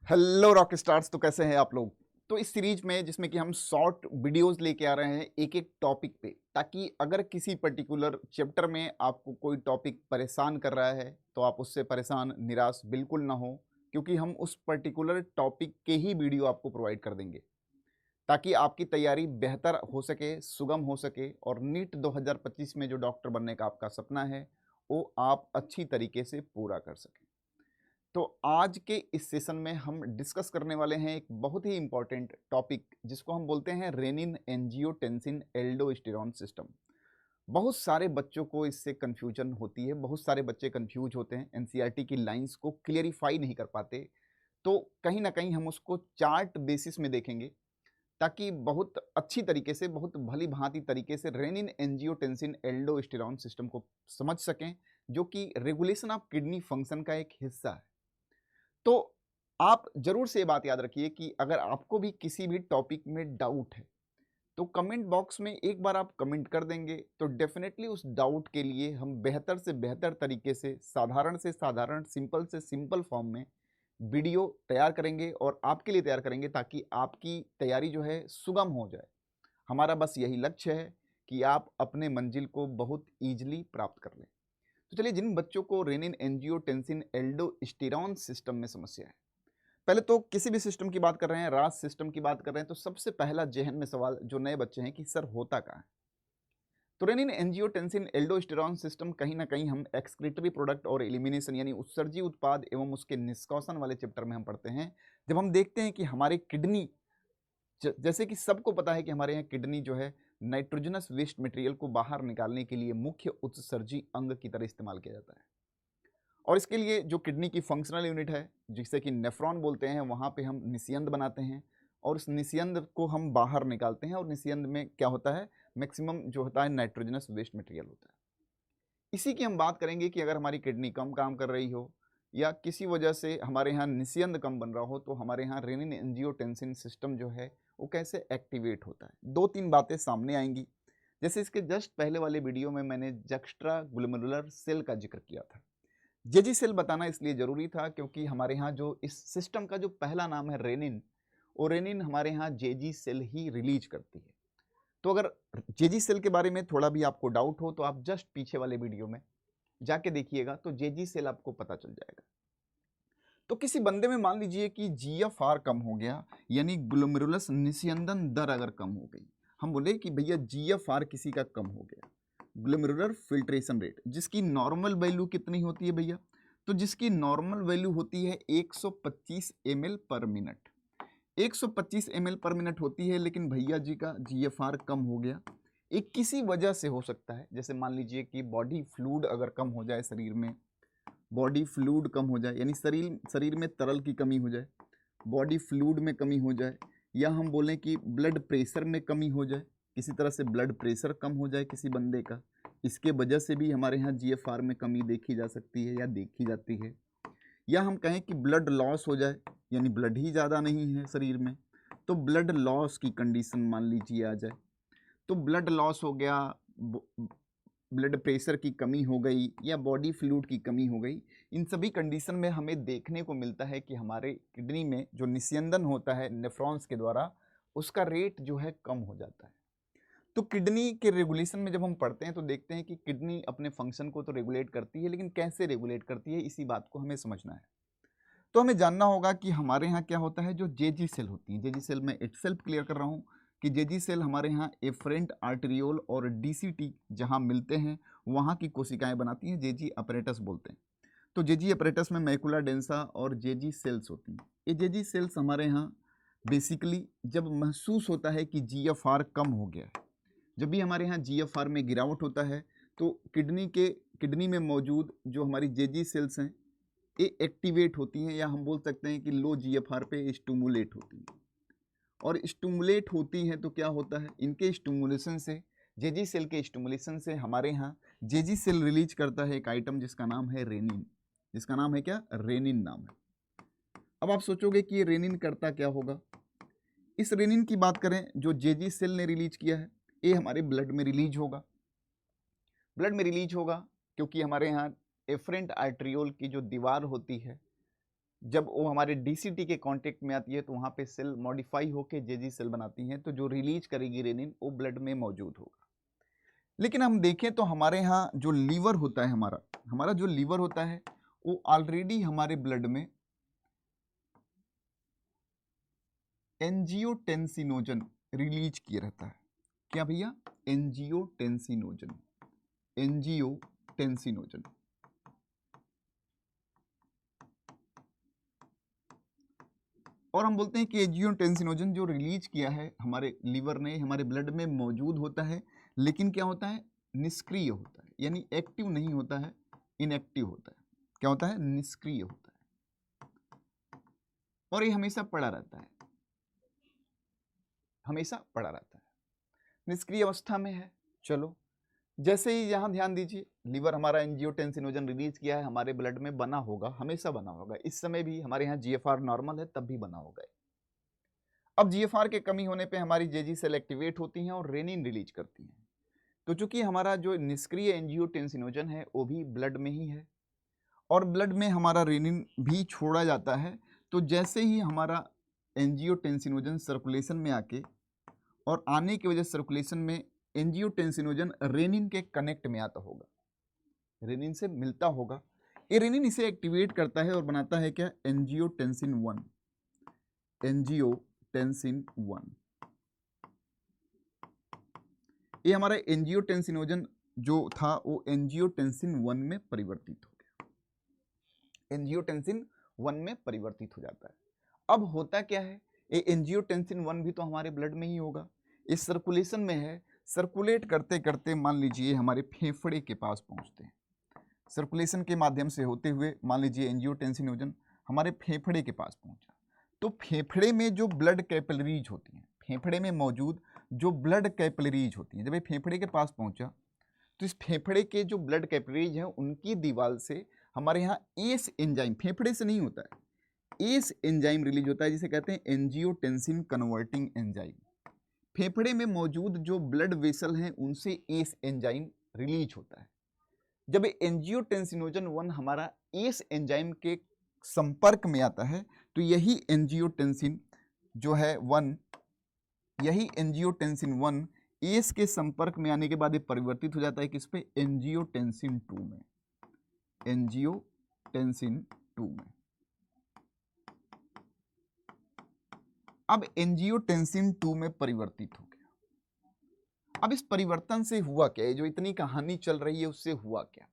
Hello rock stars. तो कैसे हैं आप लोग। तो इस सीरीज में जिसमें कि हम शॉर्ट वीडियोस लेके आ रहे हैं एक एक टॉपिक पे, ताकि अगर किसी पर्टिकुलर चैप्टर में आपको कोई टॉपिक परेशान कर रहा है तो आप उससे परेशान निराश बिल्कुल ना हो, क्योंकि हम उस पर्टिकुलर टॉपिक के ही वीडियो आपको प्रोवाइड कर देंगे ताकि आपकी तैयारी बेहतर हो सके, सुगम हो सके और नीट 2025 में जो डॉक्टर बनने का आपका सपना है वो आप अच्छी तरीके से पूरा कर सकें। तो आज के इस सेशन में हम डिस्कस करने वाले हैं एक बहुत ही इंपॉर्टेंट टॉपिक जिसको हम बोलते हैं रेनिन एंजियोटेंसिन एल्डोस्टेरॉन सिस्टम। बहुत सारे बच्चों को इससे कंफ्यूजन होती है, बहुत सारे बच्चे कंफ्यूज होते हैं, एनसीईआरटी की लाइंस को क्लियरिफाई नहीं कर पाते। तो कहीं ना कहीं हम उसको चार्ट बेसिस में देखेंगे ताकि बहुत अच्छी तरीके से, बहुत भली भांति तरीके से रेनिन एंजियोटेंसिन एल्डोस्टेरॉन सिस्टम को समझ सकें, जो कि रेगुलेशन ऑफ किडनी फंक्शन का एक हिस्सा है। तो आप जरूर से ये बात याद रखिए कि अगर आपको भी किसी भी टॉपिक में डाउट है तो कमेंट बॉक्स में एक बार आप कमेंट कर देंगे तो डेफिनेटली उस डाउट के लिए हम बेहतर से बेहतर तरीके से साधारण, सिंपल से सिंपल फॉर्म में वीडियो तैयार करेंगे और आपके लिए तैयार करेंगे ताकि आपकी तैयारी जो है सुगम हो जाए। हमारा बस यही लक्ष्य है कि आप अपने मंजिल को बहुत ईजिली प्राप्त कर लें। तो चलिए, जिन बच्चों को रेनिन एंजियोटेंसिन एल्डोस्टेरॉन सिस्टम में समस्या है, पहले तो किसी भी सिस्टम की बात कर रहे हैं, रास सिस्टम की बात कर रहे हैं, तो सबसे पहला जहन में सवाल जो नए बच्चे हैं कि सर होता कहाँ है। तो रेनिन एंजियोटेंसिन एल्डोस्टेरॉन सिस्टम कहीं ना कहीं हम एक्सक्रीटरी प्रोडक्ट और एलिमिनेशन यानी उत्सर्जी उत्पाद एवं उसके निष्कासन वाले चैप्टर में हम पढ़ते हैं। जब हम देखते हैं कि हमारे किडनी, जैसे कि सबको पता है कि हमारे यहाँ किडनी जो है नाइट्रोजनस वेस्ट मटेरियल को बाहर निकालने के लिए मुख्य उत्सर्जी अंग की तरह इस्तेमाल किया जाता है। और इसके लिए जो किडनी की फंक्शनल यूनिट है जिसे कि नेफ्रॉन बोलते हैं, वहाँ पे हम निस्यंद बनाते हैं और उस निस्यंद को हम बाहर निकालते हैं। और निस्यंद में क्या होता है, मैक्सिमम जो होता है नाइट्रोजनस वेस्ट मटेरियल होता है। इसी की हम बात करेंगे कि अगर हमारी किडनी कम काम कर रही हो या किसी वजह से हमारे यहाँ निस्यंद कम बन रहा हो तो हमारे यहाँ रेनिन एंजियोटेंसिन सिस्टम जो है वो कैसे एक्टिवेट होता है। दो तीन बातें सामने आएंगी। जैसे इसके जस्ट पहले वाले वीडियो में मैंने जक्स्ट्रा ग्लोमेरुलर सेल का जिक्र किया था। जेजी सेल बताना इसलिए जरूरी था क्योंकि हमारे यहाँ जो इस सिस्टम का जो पहला नाम है रेनिन, वो रेनिन हमारे यहाँ जेजी सेल ही रिलीज करती है। तो अगर जेजी सेल के बारे में थोड़ा भी आपको डाउट हो तो आप जस्ट पीछे वाले वीडियो में जाके देखिएगा तो जेजी सेल आपको पता चल जाएगा। तो किसी बंदे में मान लीजिए कि जीएफआर कम हो गया, यानी ग्लोमेरुलस निस्यंदन दर अगर कम हो गई, हम बोले कि भैया जीएफआर किसी का कम हो गया, ग्लोमेरुलर फिल्ट्रेशन रेट जिसकी नॉर्मल वैल्यू कितनी होती है भैया, तो जिसकी नॉर्मल वैल्यू होती है 125 ml पर मिनट। 125 ml पर मिनट होती है, लेकिन भैया जी का जीएफआर कम हो गया। एक किसी वजह से हो सकता है, जैसे मान लीजिए कि बॉडी फ्लूइड अगर कम हो जाए, शरीर में बॉडी फ्लूइड कम हो जाए, यानी शरीर शरीर में तरल की कमी हो जाए, बॉडी फ्लूइड में कमी हो जाए, या हम बोलें कि ब्लड प्रेशर में कमी हो जाए, किसी तरह से ब्लड प्रेशर कम हो जाए किसी बंदे का, इसके वजह से भी हमारे यहाँ जीएफआर में कमी देखी जा सकती है या देखी जाती है। या हम कहें कि ब्लड लॉस हो जाए, यानी ब्लड ही ज़्यादा नहीं है शरीर में, तो ब्लड लॉस की कंडीशन मान लीजिए आ जाए। तो ब्लड लॉस हो गया, ब्लड प्रेशर की कमी हो गई या बॉडी फ्लूइड की कमी हो गई, इन सभी कंडीशन में हमें देखने को मिलता है कि हमारे किडनी में जो निस्यंदन होता है नेफ्रॉन्स के द्वारा, उसका रेट जो है कम हो जाता है। तो किडनी के रेगुलेशन में जब हम पढ़ते हैं तो देखते हैं कि किडनी अपने फंक्शन को तो रेगुलेट करती है, लेकिन कैसे रेगुलेट करती है इसी बात को हमें समझना है। तो हमें जानना होगा कि हमारे यहाँ क्या होता है, जो जेजी सेल होती है, जेजी सेल में इटसेल्फ क्लियर कर रहा हूँ कि जेजी सेल हमारे यहाँ एफरेंट आर्टेरियोल और डीसीटी जहाँ मिलते हैं वहाँ की कोशिकाएं बनाती हैं, जेजी अपरेटस बोलते हैं। तो जेजी अपरेटस में मैकुला डेंसा और जेजी सेल्स होती हैं। ये जेजी सेल्स हमारे यहाँ बेसिकली जब महसूस होता है कि जीएफआर कम हो गया है, जब भी हमारे यहाँ जीएफआर में गिरावट होता है तो किडनी में मौजूद जो हमारी जेजी सेल्स हैं ये एक्टिवेट होती हैं, या हम बोल सकते हैं कि लो जीएफआर पे स्टिमुलेट होती हैं। और स्टिमुलेट होती हैं तो क्या होता है, इनके स्टिमुलेशन से, जेजी सेल के स्टिमुलेशन से हमारे यहाँ जेजी सेल रिलीज करता है एक आइटम जिसका नाम है रेनिन। जिसका नाम है क्या, रेनिन नाम है। अब आप सोचोगे कि ये रेनिन करता क्या होगा। इस रेनिन की बात करें जो जेजी सेल ने रिलीज किया है, ये हमारे ब्लड में रिलीज होगा। ब्लड में रिलीज होगा क्योंकि हमारे यहाँ एफरेंट आर्टरियोल की जो दीवार होती है जब वो हमारे डीसीटी के कांटेक्ट में आती है तो वहाँ पे सेल मॉडिफाई होकर जेजी सेल बनाती हैं, तो जो रिलीज करेगी रेनिन वो ब्लड में मौजूद होगा। लेकिन हम देखें तो हमारे यहाँ जो लीवर होता है, हमारा हमारा जो लीवर होता है वो ऑलरेडी हमारे ब्लड में एंजियोटेंसिनोजन रिलीज किया रहता है। क्या भैया? Angiotensinogen, angiotensinogen. और हम बोलते हैं कि एंजियोटेंसिनोजन जो रिलीज किया है हमारे लीवर ने, हमारे ब्लड में मौजूद होता है, लेकिन क्या होता है? निष्क्रिय होता है, यानी एक्टिव नहीं होता है, इनएक्टिव होता है। क्या होता है? निष्क्रिय होता है। और ये हमेशा पड़ा रहता है, हमेशा पड़ा रहता है, निष्क्रिय अवस्था में है। चलो, जैसे ही यहाँ ध्यान दीजिए, लीवर हमारा एंजियोटेंसिनोजन रिलीज किया है, हमारे ब्लड में बना होगा, हमेशा बना होगा। इस समय भी हमारे यहाँ जीएफआर नॉर्मल है, तब भी बना होगा। अब जीएफआर के कमी होने पे हमारी जेजी सेल एक्टिवेट होती हैं और रेनिन रिलीज करती हैं। तो चूंकि हमारा जो निष्क्रिय एंजियोटेंसिनोजन है वो भी ब्लड में ही है और ब्लड में हमारा रेनिन भी छोड़ा जाता है, तो जैसे ही हमारा एंजियोटेंसिनोजन सर्कुलेशन में आके और आने की वजह से सर्कुलेशन में एंजियोटेंसिनोजन रेनिन के कनेक्ट में आता होगा, रेनिन से मिलता होगा, ये रेनिन इसे एक्टिवेट करता है और बनाता है क्या? Angiotensin 1, angiotensin 1। ये हमारा एंजियोटेंसिनोजन जो था वो एंजियोटेंसिन 1 में परिवर्तित हो गया, एंजियोटेंसिन 1 में परिवर्तित हो जाता है। अब होता क्या है? ये एंजियोटेंसिन 1 भी तो हमारे ब्लड में ही होगा, इस सर्कुलेशन में है, सर्कुलेट करते करते मान लीजिए हमारे फेफड़े के पास पहुंचते हैं, सर्कुलेशन के माध्यम से होते हुए मान लीजिए एंजियोटेंसिनोजन हमारे फेफड़े के पास पहुंचा। तो फेफड़े में जो ब्लड कैपिलरीज होती हैं, फेफड़े में मौजूद जो ब्लड कैपिलरीज होती हैं, जब ये फेफड़े के पास पहुंचा तो इस फेफड़े के जो ब्लड कैपिलरीज हैं उनकी दीवार से हमारे यहाँ एस एंजाइम, फेफड़े से नहीं होता है, एस एंजाइम रिलीज होता है, जिसे कहते हैं एंजियोटेंसिन कन्वर्टिंग एंजाइम। फेफड़े में मौजूद जो ब्लड वेसल हैं उनसे एस एंजाइम रिलीज होता है। जब एंजियोटेंसिनोजन 1 हमारा एस एंजाइम के संपर्क में आता है तो यही एंजियोटेंसिन जो है 1, यही एंजियोटेंसिन 1 एस के संपर्क में आने के बाद ये परिवर्तित हो जाता है किस पे? एंजियोटेंसिन 2 में, एंजियोटेंसिन 2 में। अब एंजियोटेंसिन 2 में परिवर्तित हो गया। अब इस परिवर्तन से हुआ क्या? ये जो इतनी कहानी चल रही है उससे हुआ क्या?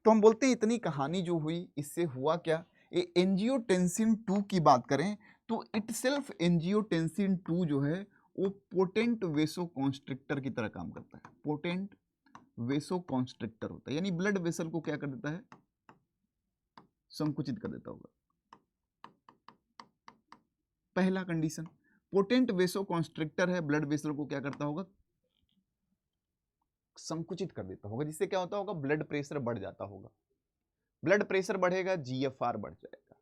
तो हम बोलते हैं इतनी कहानी जो हुई इससे हुआ क्या? ये एंजियोटेंसिन 2 की बात करें तो इटसेल्फ एंजियोटेंसिन 2 जो है वो पोटेंट वेसोकॉन्स्ट्रिक्टर की तरह काम करता है, पोटेंट वेसोकॉन्स्ट्रिक्टर होता है, यानी ब्लड वेसल को क्या कर देता है? संकुचित कर देता होगा। पहला कंडीशन, पोटेंट वेसोकॉन्स्ट्रिक्टर है, ब्लड वेसल को क्या करता होगा? संकुचित कर देता होगा, जिससे क्या होता होगा? ब्लड प्रेशर बढ़ जाता होगा, ब्लड प्रेशर बढ़ेगा, जीएफआर बढ़ जाएगा।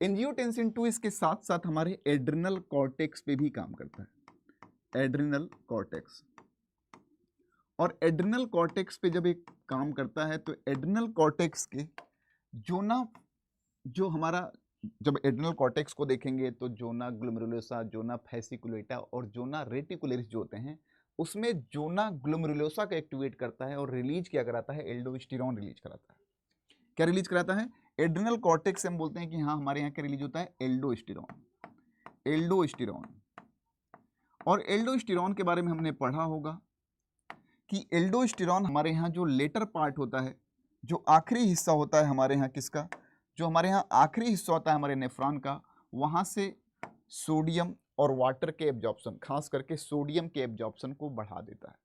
एंजियोटेंसिन 2 इसके साथ साथ हमारे एड्रिनल कॉर्टेक्स पे भी काम करता है, एड्रिनल कॉर्टेक्स। और एड्रिनल कॉर्टेक्स पे जब एक काम करता है तो एड्रिनल कॉर्टेक्स के जो हमारा, जब एड्रिनल कॉर्टेक्स को देखेंगे तो जोना ग्लोमेरुलोसा, जोना फैसिकुलेटा और जोना रेटिकुलरिस जो होते हैं उसमें जोना ग्लोमेरुलोसा का एक्टिवेट करता है और रिलीज क्या कराता है? एल्डोस्टेरॉन रिलीज कराता है। क्या रिलीज कराता है? एड्रिनल कॉर्टेक्स से हम बोलते हैं कि हाँ हमारे यहाँ क्या रिलीज होता है? Aldosterone, aldosterone. और एल्डोस्टेरॉन के बारे में हमने पढ़ा होगा कि एल्डोस्टेरॉन हमारे यहाँ जो लेटर पार्ट होता है, जो आखिरी हिस्सा होता है हमारे यहाँ किसका? जो हमारे यहाँ आखिरी हिस्सा होता है हमारे नेफ्रॉन का, वहाँ से सोडियम और वाटर के एब्जॉर्प्शन, खास करके सोडियम के एब्जॉर्प्शन को बढ़ा देता है।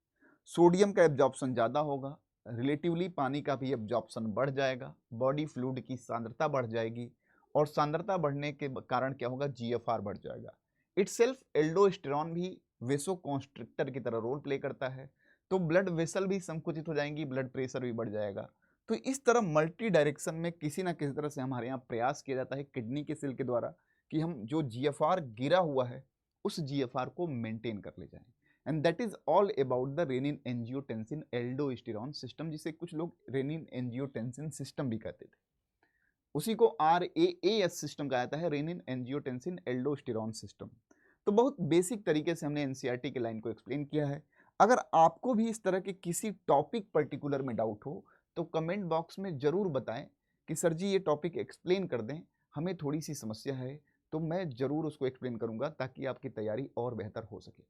सोडियम का एब्जॉर्प्शन ज़्यादा होगा, रिलेटिवली पानी का भी एब्जॉर्प्शन बढ़ जाएगा, बॉडी फ्लूइड की सांद्रता बढ़ जाएगी और सांद्रता बढ़ने के कारण क्या होगा? जीएफआर बढ़ जाएगा। इटसेल्फ एल्डोस्टेरॉन भी वेसोकॉन्स्ट्रिक्टर की तरह रोल प्ले करता है, तो ब्लड वेसल भी संकुचित हो जाएंगी, ब्लड प्रेशर भी बढ़ जाएगा। तो इस तरह मल्टी डायरेक्शन में किसी ना किसी तरह से हमारे यहाँ प्रयास किया जाता है किडनी के सेल के द्वारा कि हम जो जीएफआर गिरा हुआ है उस जीएफआर को मेंटेन कर ले जाएं। And that is all about the renin angiotensin aldosterone system, जिसे कुछ लोग रेनिन एंजियोटेंसिन सिस्टम भी कहते थे। उसी को RAAS सिस्टम कहा जाता है, रेनिन एंजियोटेंसिन एल्डोस्टेरॉन सिस्टम। तो बहुत बेसिक तरीके से हमने एनसीईआरटी की लाइन को एक्सप्लेन किया है। अगर आपको भी इस तरह के किसी टॉपिक पर्टिकुलर में डाउट हो तो कमेंट बॉक्स में जरूर बताएं कि सर जी ये टॉपिक एक्सप्लेन कर दें, हमें थोड़ी सी समस्या है, तो मैं जरूर उसको एक्सप्लेन करूंगा ताकि आपकी तैयारी और बेहतर हो सके।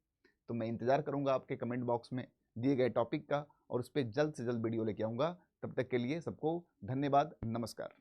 तो मैं इंतजार करूंगा आपके कमेंट बॉक्स में दिए गए टॉपिक का और उस पर जल्द से जल्द वीडियो लेके आऊंगा। तब तक के लिए सबको धन्यवाद, नमस्कार।